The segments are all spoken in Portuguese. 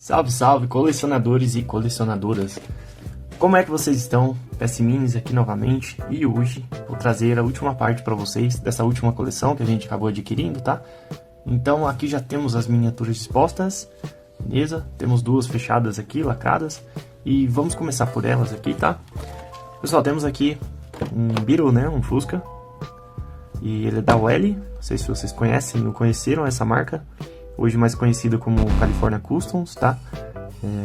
Salve, salve, colecionadores e colecionadoras! Como é que vocês estão? PS-Minis aqui novamente, e hoje vou trazer a última parte para vocês dessa última coleção que a gente acabou adquirindo, tá? Então aqui já temos as miniaturas dispostas, beleza? Temos duas fechadas aqui, lacradas, e vamos começar por elas aqui, tá? Pessoal, temos aqui um Beetle, né? Um Fusca, e ele é da OL, não sei se vocês conhecem ou conheceram essa marca, hoje mais conhecida como California Customs, tá?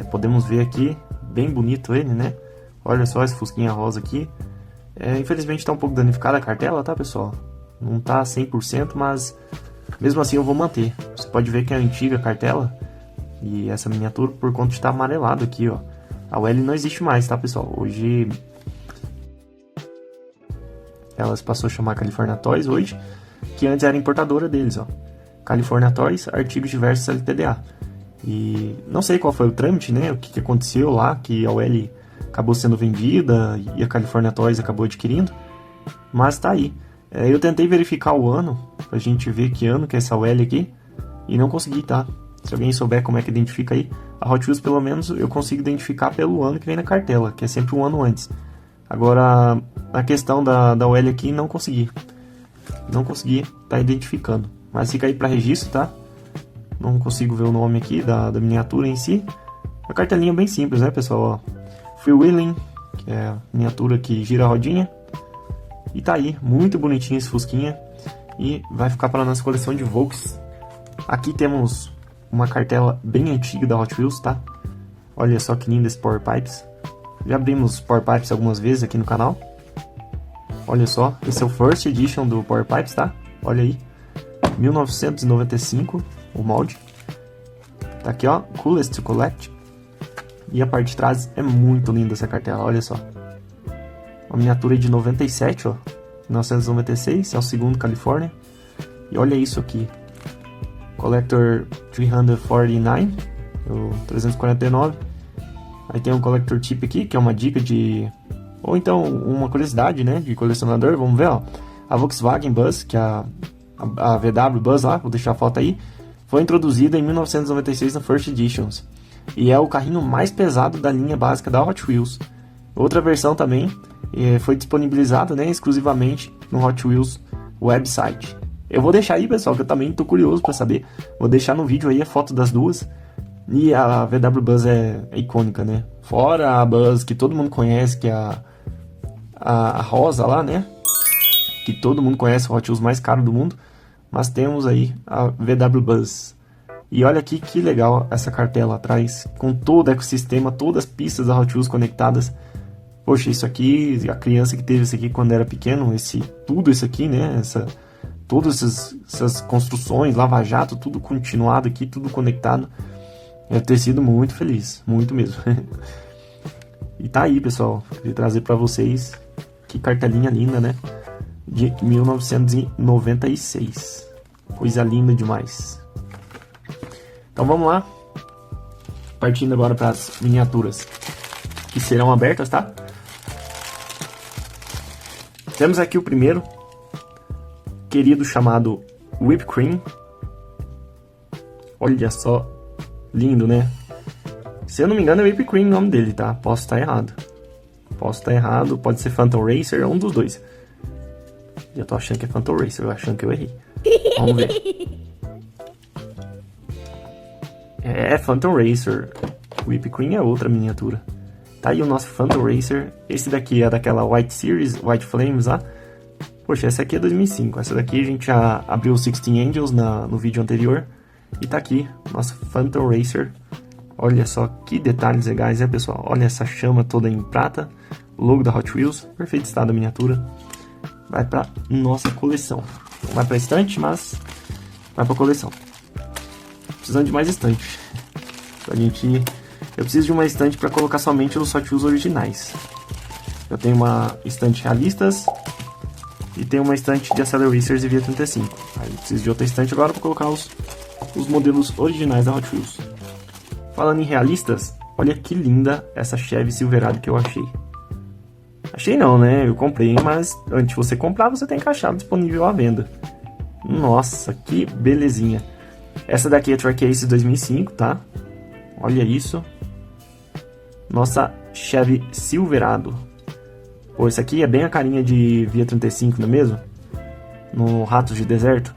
Podemos ver aqui, bem bonito ele, né? Olha só esse fusquinha rosa aqui. Infelizmente tá um pouco danificada a cartela, tá, pessoal? Não tá 100%, mas mesmo assim eu vou manter. Você pode ver que é a antiga cartela e essa miniatura por conta de estar amarelado aqui, ó. A OL não existe mais, tá, pessoal? Hoje ela se passou a chamar California Toys hoje, que antes era importadora deles, ó. California Toys, artigos diversos LTDA. E não sei qual foi o trâmite, né? O que aconteceu lá, que a OL acabou sendo vendida e a California Toys acabou adquirindo. Mas tá aí. Eu tentei verificar o ano, pra gente ver que ano que é essa OL aqui, e não consegui, tá? Se alguém souber como é que identifica aí, a Hot Wheels pelo menos eu consigo identificar pelo ano que vem na cartela, que é sempre um ano antes. Agora, a questão da OL aqui, não consegui. Não consegui tá identificando. Mas fica aí para registro, tá? Não consigo ver o nome aqui da miniatura em si. A cartelinha é bem simples, né, pessoal? Freewheeling, que é a miniatura que gira a rodinha. E tá aí, muito bonitinho esse fusquinha. E vai ficar para a nossa coleção de Volks. Aqui temos uma cartela bem antiga da Hot Wheels, tá? Olha só que lindo esse Power Pipes. Já abrimos Power Pipes algumas vezes aqui no canal. Olha só, esse é o First Edition do Power Pipes, tá? Olha aí. 1995, o molde. Tá aqui, ó, Coolest to Collect. E a parte de trás é muito linda essa cartela, olha só. Uma miniatura de 97, ó. 1996, é o segundo California. E olha isso aqui. Collector 349, o 349. Aí tem um Collector Tip aqui, que é uma dica de... Ou então, uma curiosidade, né, de colecionador. Vamos ver, ó. A Volkswagen Buzz, que é a VW Buzz lá, vou deixar a foto aí, foi introduzida em 1996 na First Editions e é o carrinho mais pesado da linha básica da Hot Wheels. Outra versão também foi disponibilizada, né, exclusivamente no Hot Wheels website. Eu vou deixar aí, pessoal, que eu também tô curioso para saber. Vou deixar no vídeo aí a foto das duas. E a VW Buzz é icônica, né? Fora a Buzz que todo mundo conhece, que é a rosa lá, né? Que todo mundo conhece, o Hot Wheels mais caro do mundo. Mas temos aí a VW Buzz. E olha aqui que legal essa cartela atrás, com todo o ecossistema, todas as pistas da Hot Wheels conectadas. Poxa, isso aqui, a criança que teve isso aqui quando era pequeno, tudo isso aqui, né? Todas essas construções, lava-jato, tudo continuado aqui, tudo conectado. Deve ter sido muito feliz, muito mesmo. E tá aí, pessoal, queria trazer pra vocês que cartelinha linda, né? De 1996. Coisa linda demais. Então vamos lá. Partindo agora para as miniaturas que serão abertas, tá? Temos aqui o primeiro, querido, chamado Whipped Cream. Olha só, lindo, né? Se eu não me engano é Whipped Cream o nome dele, tá? Posso estar errado. Pode ser Phantom Racer, um dos dois. Já tô achando que é Phantom Racer, eu achando que eu errei. Vamos ver. É Phantom Racer. Whipped Cream é outra miniatura. Tá aí o nosso Phantom Racer. Esse daqui é daquela White Series, White Flames lá. Poxa, essa aqui é 2005. Essa daqui a gente já abriu o 16 Angels no vídeo anterior. E tá aqui, nosso Phantom Racer. Olha só que detalhes legais, né, pessoal? Olha essa chama toda em prata. O logo da Hot Wheels. Perfeito estado da miniatura. Vai pra nossa coleção. Não vai pra estante, mas vai pra coleção. Precisando de mais estante. Eu preciso de uma estante para colocar somente os Hot Wheels originais. Eu tenho uma estante realistas e tenho uma estante de Acceleracers e Via 35. Aí eu preciso de outra estante agora para colocar os modelos originais da Hot Wheels. Falando em realistas, olha que linda essa Chevy Silverado que eu achei. Achei não, né? Eu comprei, mas antes de você comprar, você tem que achar disponível à venda. Nossa, que belezinha. Essa daqui é Track Ace 2005, tá? Olha isso. Nossa Chevy Silverado. Pô, esse aqui é bem a carinha de Via 35, não é mesmo? No Ratos de Deserto.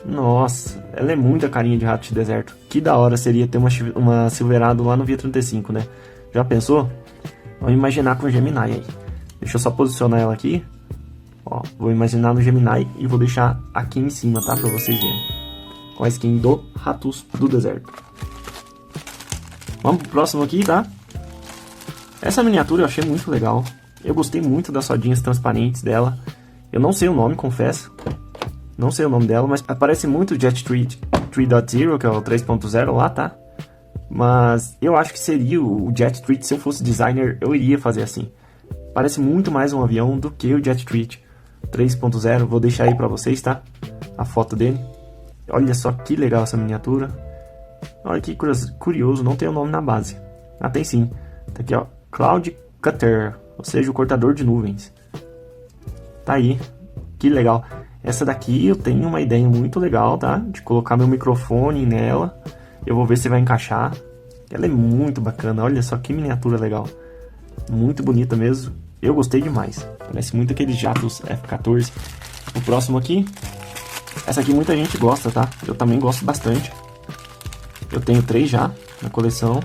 Nossa, ela é muito a carinha de Ratos de Deserto. Que da hora seria ter uma Silverado lá no Via 35, né? Já pensou? Vamos imaginar com o Gemini aí. Deixa eu só posicionar ela aqui. Ó, vou imaginar no Gemini e vou deixar aqui em cima, tá? Pra vocês verem. Com a skin do Ratos do Deserto. Vamos pro próximo aqui, tá? Essa miniatura eu achei muito legal. Eu gostei muito das rodinhas transparentes dela. Eu não sei o nome, confesso. Não sei o nome dela, mas parece muito o Jet Street 3.0, que é o 3.0 lá, tá? Mas eu acho que seria o Jet Street, se eu fosse designer, eu iria fazer assim. Parece muito mais um avião do que o Jet Street 3.0. Vou deixar aí pra vocês, tá? A foto dele. Olha só que legal essa miniatura. Olha que curioso, não tem o nome na base. Ah, tem sim. Tá aqui, ó. Cloud Cutter, ou seja, o cortador de nuvens. Tá aí. Que legal. Essa daqui eu tenho uma ideia muito legal, tá? De colocar meu microfone nela. Eu vou ver se vai encaixar. Ela é muito bacana. Olha só que miniatura legal. Muito bonita mesmo. Eu gostei demais. Parece muito aqueles jatos F-14. O próximo aqui. Essa aqui muita gente gosta, tá? Eu também gosto bastante. Eu tenho 3 já na coleção.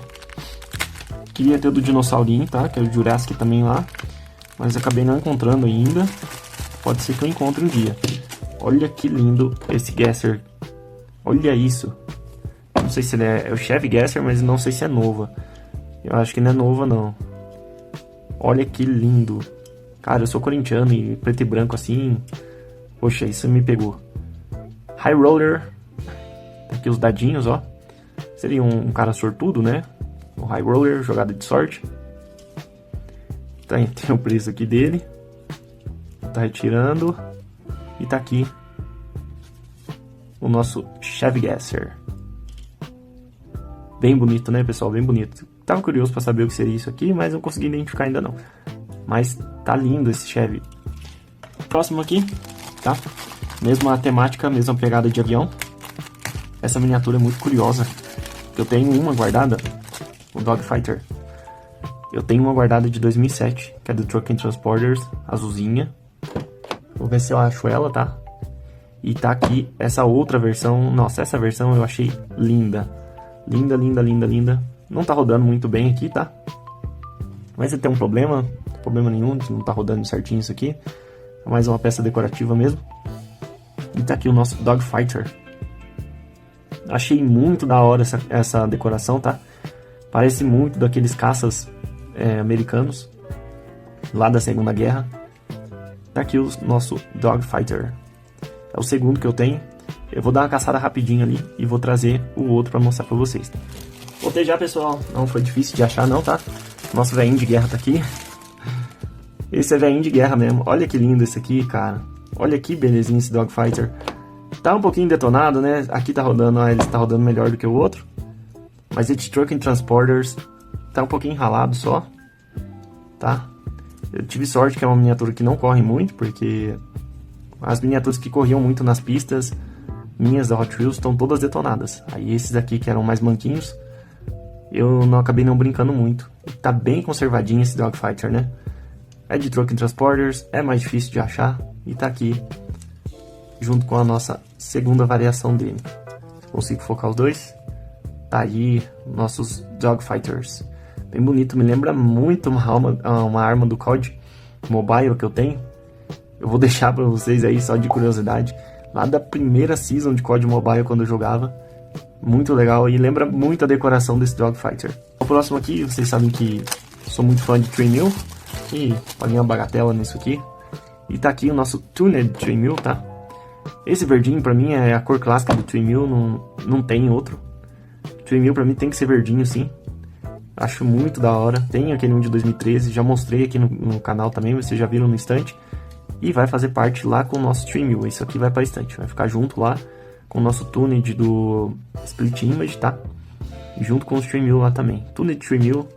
Queria ter o do dinossaurinho, tá? Que é o Jurassic também lá. Mas acabei não encontrando ainda. Pode ser que eu encontre um dia. Olha que lindo esse Gasser. Olha isso. Não sei se ele é o Chevy Gasser, mas não sei se é nova. Eu acho que não é nova, não. Olha que lindo. Cara, eu sou corintiano e preto e branco assim. Poxa, isso me pegou. High Roller. Aqui os dadinhos, ó. Seria um cara sortudo, né? O High Roller, jogada de sorte. Tem o preço aqui dele. Tá retirando. E tá aqui o nosso Chevy Gasser. Bem bonito, né, pessoal? Bem bonito. Tava curioso pra saber o que seria isso aqui, mas não consegui identificar ainda não. Mas tá lindo esse Chevy. Próximo aqui, tá? Mesma temática, mesma pegada de avião. Essa miniatura é muito curiosa. Eu tenho uma guardada, o Dogfighter. Eu tenho uma guardada de 2007, que é do Truck and Transporters, azulzinha. Vou ver se eu acho ela, tá? E tá aqui essa outra versão. Nossa, essa versão eu achei linda. Linda, linda, linda, linda. Não tá rodando muito bem aqui, tá? Mas tem um problema. Problema nenhum, não tá rodando certinho isso aqui. É mais uma peça decorativa mesmo. E tá aqui o nosso Dogfighter. Achei muito da hora essa decoração, tá? Parece muito daqueles caças americanos. Lá da Segunda Guerra. Tá aqui o nosso Dogfighter. É o segundo que eu tenho. Eu vou dar uma caçada rapidinho ali e vou trazer o outro pra mostrar pra vocês. Voltei já, pessoal. Não foi difícil de achar não, tá? Nosso velhinho de guerra tá aqui. Esse é velhinho de guerra mesmo. Olha que lindo esse aqui, cara. Olha que belezinha esse Dogfighter. Tá um pouquinho detonado, né? Aqui tá rodando, ele está rodando melhor do que o outro. Mas esse Truck and Transporters tá um pouquinho ralado só. Tá? Eu tive sorte que é uma miniatura que não corre muito, porque as miniaturas que corriam muito nas pistas minhas da Hot Wheels estão todas detonadas. Aí esses aqui que eram mais manquinhos, eu acabei não brincando muito. Tá bem conservadinho esse Dogfighter, né? É de Truck and Transporters, é mais difícil de achar e tá aqui junto com a nossa segunda variação dele. Consigo focar os dois? Tá aí nossos Dogfighters. Bem bonito, me lembra muito uma arma do COD Mobile que eu tenho. Eu vou deixar pra vocês aí só de curiosidade. Lá da primeira season de COD Mobile quando eu jogava. Muito legal e lembra muito a decoração desse Dogfighter. O próximo aqui, vocês sabem que sou muito fã de 3000. E olha uma bagatela nisso aqui. E tá aqui o nosso Tuned 3000, tá? Esse verdinho pra mim é a cor clássica do 3000, não tem outro. 3000 pra mim tem que ser verdinho sim. Acho muito da hora. Tem aquele um de 2013, já mostrei aqui no canal também, vocês já viram no estante. E vai fazer parte lá com o nosso 3000. Isso aqui vai pra estante, vai ficar junto lá com o nosso Tuned do Split Image, tá? Junto com os 3000 lá também. Tuned 3000,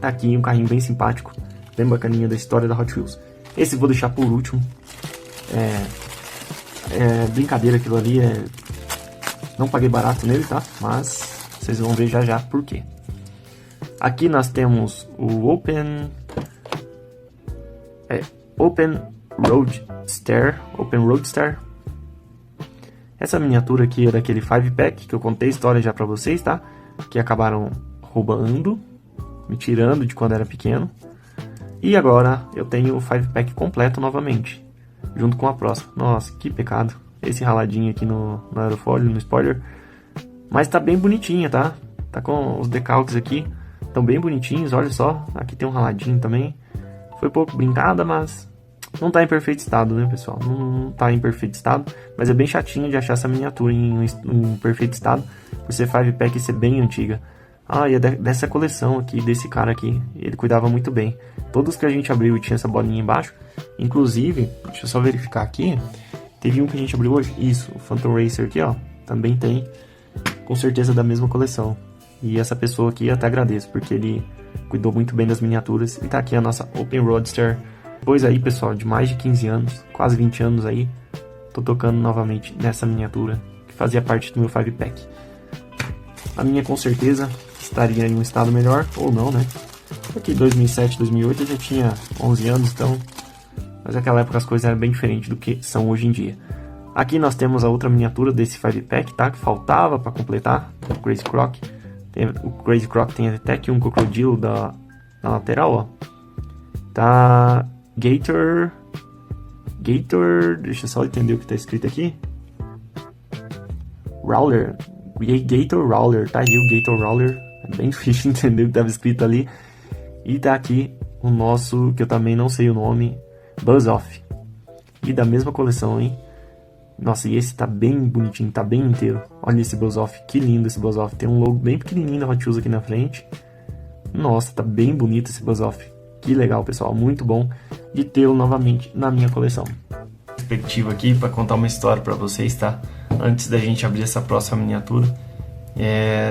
tá aqui um carrinho bem simpático, bem bacaninha da história da Hot Wheels. Esse vou deixar por último. Brincadeira aquilo ali, não paguei barato nele, tá? Mas vocês vão ver já já por quê. Aqui nós temos o Open Roadster. Essa miniatura aqui é daquele 5-pack que eu contei a história já pra vocês, tá? Que acabaram roubando, me tirando de quando era pequeno. E agora eu tenho o 5-pack completo novamente, junto com a próxima. Nossa, que pecado. Esse raladinho aqui no aerofólio, no spoiler. Mas tá bem bonitinha, tá? Tá com os decalques aqui. Estão bem bonitinhos, olha só. Aqui tem um raladinho também. Foi pouco brincada, mas não tá em perfeito estado, né, pessoal? Não tá em perfeito estado. Mas é bem chatinho de achar essa miniatura em perfeito estado. Por ser 5-pack e ser bem antiga. Ah, e é dessa coleção aqui, desse cara aqui. Ele cuidava muito bem. Todos que a gente abriu tinha essa bolinha embaixo. Inclusive, deixa eu só verificar aqui. Teve um que a gente abriu hoje. Isso, o Phantom Racer aqui, ó. Também tem. Com certeza da mesma coleção. E essa pessoa aqui eu até agradeço, porque ele cuidou muito bem das miniaturas. E tá aqui a nossa Open Roadster. Depois aí, pessoal, de mais de 15 anos, quase 20 anos aí, tô tocando novamente nessa miniatura, que fazia parte do meu 5-pack. A minha com certeza estaria em um estado melhor, ou não, né? Aqui 2007, 2008 eu já tinha 11 anos, então... Mas naquela época as coisas eram bem diferentes do que são hoje em dia. Aqui nós temos a outra miniatura desse 5-pack, tá? Que faltava para completar, o Crazy Croc. O Crazy Croc tem até aqui um crocodilo na lateral, ó. Tá... Gator... Deixa eu só entender o que tá escrito aqui. Rowler. Gator Rowler, tá aí o Gator Rowler. É bem difícil de entender o que tava escrito ali. E tá aqui o nosso, que eu também não sei o nome, Buzz Off. E da mesma coleção, hein? Nossa, e esse tá bem bonitinho, tá bem inteiro. Olha esse Buzz Off, que lindo esse Buzz Off. Tem um logo bem pequenininho da Hot Wheels aqui na frente. Nossa, tá bem bonito esse Buzz Off. Que legal, pessoal, muito bom de tê-lo novamente na minha coleção. Perspectiva aqui para contar uma história para vocês, tá? Antes da gente abrir essa próxima miniatura.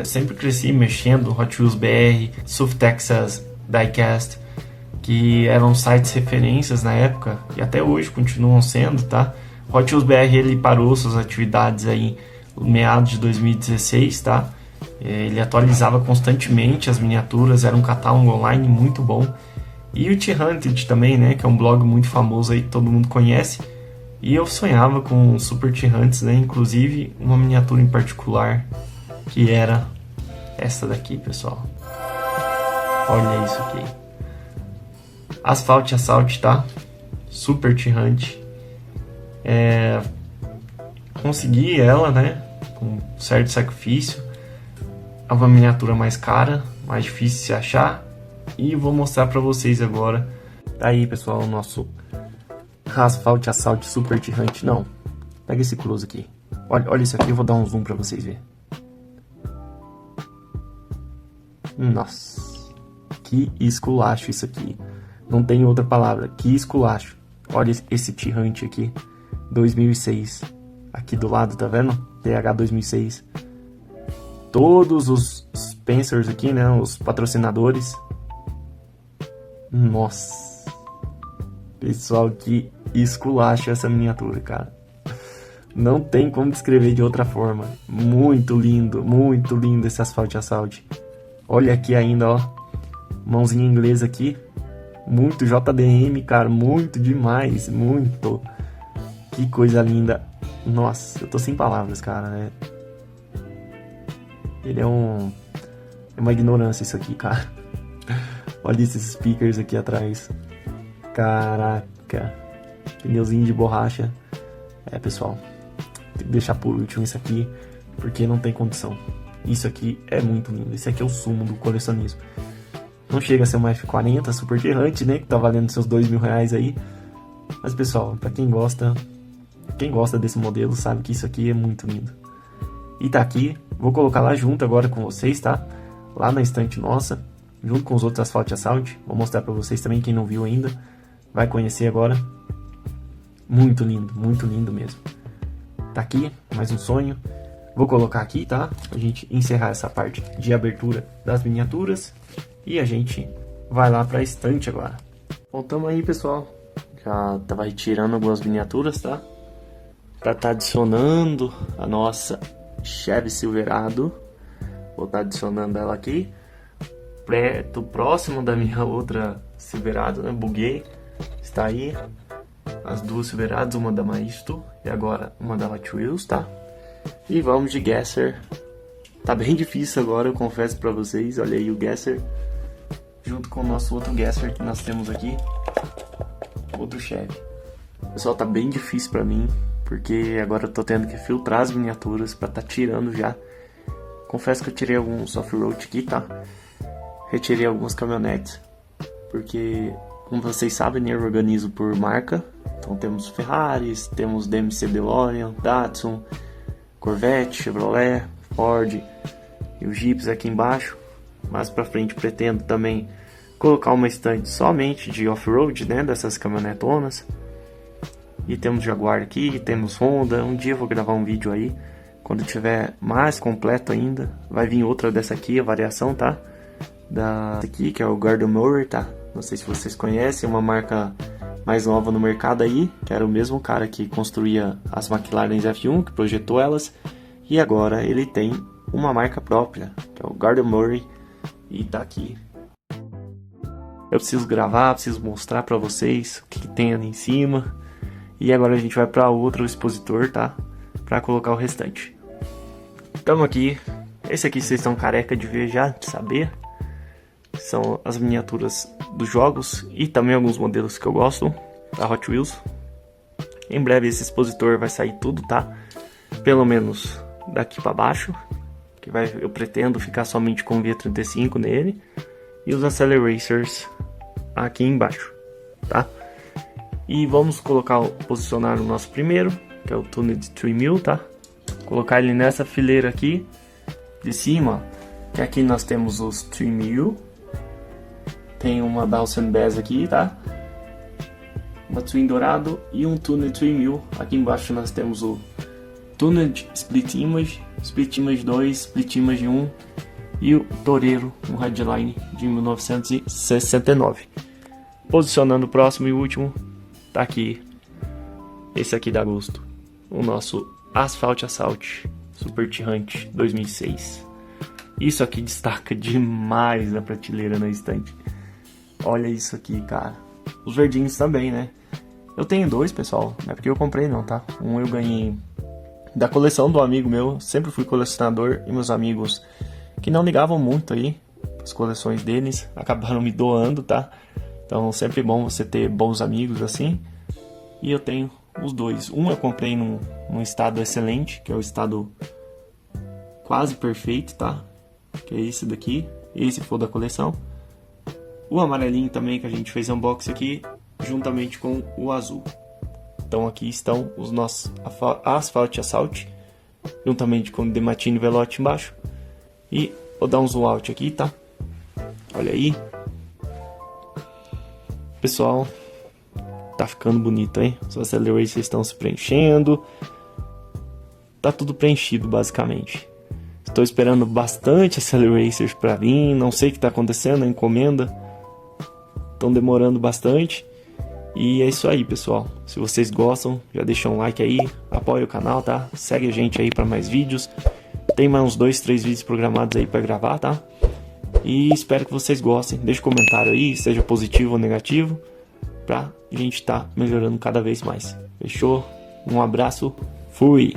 Sempre cresci mexendo Hot Wheels BR, South Texas Diecast, que eram sites referências na época e até hoje continuam sendo, tá? Hot Wheels BR ele parou suas atividades aí no meados de 2016, tá? Ele atualizava constantemente as miniaturas, era um catálogo online muito bom. E o T-Hunted também, né? Que é um blog muito famoso aí que todo mundo conhece. E eu sonhava com Super T-Hunts, né? Inclusive uma miniatura em particular, que era essa daqui, pessoal. Olha isso aqui. Asphalt Assault, tá? Super T-Hunt. Consegui ela, né? Com certo sacrifício. É uma miniatura mais cara, mais difícil de se achar. E vou mostrar pra vocês agora. Tá aí, pessoal, o nosso Asphalt Assault Super T-Hunt. Não, pega esse close aqui. Olha isso aqui, eu vou dar um zoom pra vocês verem. Nossa, que esculacho isso aqui. Não tem outra palavra, que esculacho. Olha esse T-Hunt aqui, 2006. Aqui do lado, tá vendo? TH 2006. Todos os Spencers aqui, né? Os patrocinadores. Nossa. Pessoal, que esculacho essa miniatura, cara. Não tem como descrever de outra forma. Muito lindo esse Asphalt Assault. Olha aqui ainda, ó. Mãozinha inglesa aqui. Muito JDM, cara. Muito demais. Muito. Que coisa linda. Nossa, eu tô sem palavras, cara. Ele é uma ignorância isso aqui, cara. Olha esses speakers aqui atrás. Caraca. Pneuzinho de borracha. Pessoal. Tem que deixar por último isso aqui, porque não tem condição. Isso aqui é muito lindo. Esse aqui é o sumo do colecionismo. Não chega a ser uma F40 Super T-Hunt, né? Que tá valendo seus R$2.000 aí. Mas, pessoal, pra quem gosta desse modelo, sabe que isso aqui é muito lindo. E tá aqui. Vou colocar lá junto agora com vocês, tá? Lá na estante nossa, junto com os outros Asphalt Assault. Vou mostrar pra vocês também, quem não viu ainda. Vai conhecer agora. Muito lindo mesmo. Tá aqui, mais um sonho. Vou colocar aqui, tá? Pra gente encerrar essa parte de abertura das miniaturas. E a gente vai lá pra estante agora. Voltamos aí, pessoal. Já tava retirando algumas miniaturas, tá? Pra tá adicionando a nossa Chevy Silverado. Vou estar adicionando ela aqui. próximo da minha outra Silverado, né? Buguei. Está aí as duas Silverados, uma da Maisto e agora uma da Hot Wheels, tá? E vamos de Gasser. Tá bem difícil agora, eu confesso pra vocês. Olha aí o Gasser junto com o nosso outro Gasser que nós temos aqui, outro Chevy. Pessoal, tá bem difícil pra mim, porque agora eu tô tendo que filtrar as miniaturas pra tá tirando já. Confesso que eu tirei alguns off-road aqui, tá? Retirei algumas caminhonetes, porque, como vocês sabem, eu organizo por marca. Então temos Ferraris, temos DMC DeLorean, Datsun, Corvette, Chevrolet, Ford e os Jeeps aqui embaixo. Mais pra frente pretendo também colocar uma estante somente de off-road, né, dessas caminhonetonas. E temos Jaguar aqui, temos Honda. Um dia eu vou gravar um vídeo aí, quando tiver mais completo ainda. Vai vir outra dessa aqui, a variação, tá? Aqui, que é o Gordon Moore, tá? Não sei se vocês conhecem, uma marca mais nova no mercado aí, que era o mesmo cara que construía as McLaren F1, que projetou elas. E agora ele tem uma marca própria, que é o Gordon Moore, e tá aqui. Eu preciso gravar, preciso mostrar pra vocês o que tem ali em cima. E agora a gente vai pra outro expositor, tá? Pra colocar o restante. Tamo aqui. Esse aqui vocês estão careca de ver já, de saber. São as miniaturas dos jogos e também alguns modelos que eu gosto da Hot Wheels. Em breve esse expositor vai sair tudo, tá? Pelo menos daqui pra baixo, que eu pretendo ficar somente com o V35 nele, e os Acceleracers aqui embaixo, tá? E vamos posicionar o nosso primeiro, que é o Tuned 3000, tá? Colocar ele nessa fileira aqui de cima, que aqui nós temos os 3000. Tem uma Dawson Bass aqui, tá? Uma Twin Dourado e um Tuned 3000. Aqui embaixo nós temos o Tuned Split Image 2, Split Image 1 e o Torero, um Headline de 1969. Posicionando o próximo e último, tá aqui. Esse aqui dá gosto. O nosso Asphalt Assault Super Tirante 2006. Isso aqui destaca demais na prateleira, na estante. Olha isso aqui, cara. Os verdinhos também, né? Eu tenho dois, pessoal. Não é porque eu comprei não, tá? Um eu ganhei da coleção do amigo meu. Sempre fui colecionador. E meus amigos que não ligavam muito aí as coleções deles acabaram me doando, tá? Então sempre bom você ter bons amigos assim. E eu tenho os dois. Um eu comprei num estado excelente, que é o estado quase perfeito, tá? Que é esse daqui. Esse foi da coleção. O amarelinho também que a gente fez unboxing aqui, juntamente com o azul. Então aqui estão os nossos Asphalt Assault, juntamente com o Dematine Velote embaixo. E vou dar um zoom out aqui, tá? Olha aí. Pessoal, tá ficando bonito, hein? Os Acceleracers estão se preenchendo. Tá tudo preenchido, basicamente. Estou esperando bastante Acceleracers para vir. Não sei o que está acontecendo, a encomenda estão demorando bastante. E é isso aí, pessoal. Se vocês gostam, já deixa um like aí, apoia o canal, tá? Segue a gente aí para mais vídeos. Tem mais uns 2, 3 vídeos programados aí para gravar, tá? E espero que vocês gostem. Deixa um comentário aí, seja positivo ou negativo, pra gente estar melhorando cada vez mais. Fechou? Um abraço, fui!